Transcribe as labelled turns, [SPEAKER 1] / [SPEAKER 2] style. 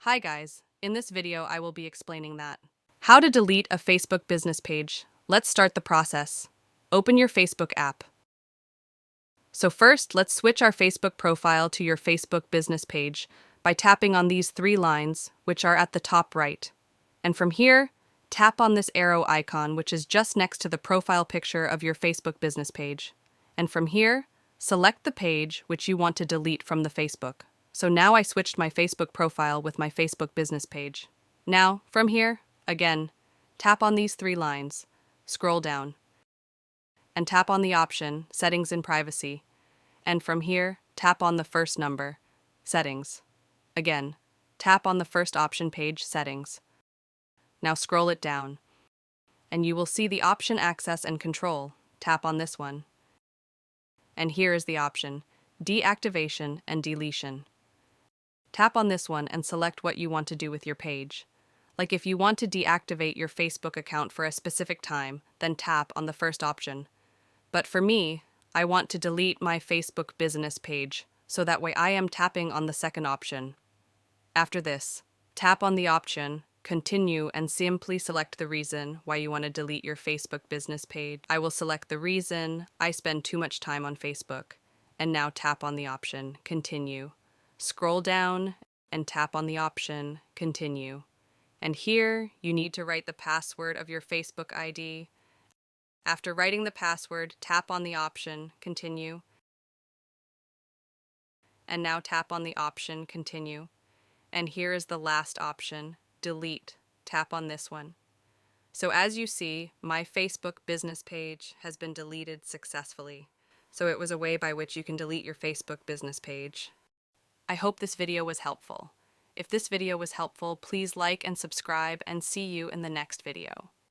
[SPEAKER 1] Hi guys, in this video I will be explaining that. How to delete a Facebook business page. Let's start the process. Open your Facebook app. So first, let's switch our Facebook profile to your Facebook business page by tapping on these three lines, which are at the top right. And from here, tap on this arrow icon, which is just next to the profile picture of your Facebook business page. And from here, select the page which you want to delete from the Facebook. So now I switched my Facebook profile with my Facebook business page. Now, from here, again, tap on these three lines, scroll down, and tap on the option Settings and Privacy. And from here, tap on the first number, Settings. Again, tap on the first option page, Settings. Now scroll it down, and you will see the option Access and Control. Tap on this one. And here is the option, Deactivation and Deletion. Tap on this one and select what you want to do with your page. Like if you want to deactivate your Facebook account for a specific time, then tap on the first option. But for me, I want to delete my Facebook business page, so that way I am tapping on the second option. After this, tap on the option Continue and simply select the reason why you want to delete your Facebook business page. I will select the reason I spend too much time on Facebook. And now tap on the option Continue. Scroll down and tap on the option Continue. And here, you need to write the password of your Facebook ID. After writing the password, tap on the option Continue. And now tap on the option Continue. And here is the last option, Delete. Tap on this one. So as you see, my Facebook business page has been deleted successfully. So it was a way by which you can delete your Facebook business page. I hope this video was helpful. If this video was helpful, please like and subscribe, and see you in the next video.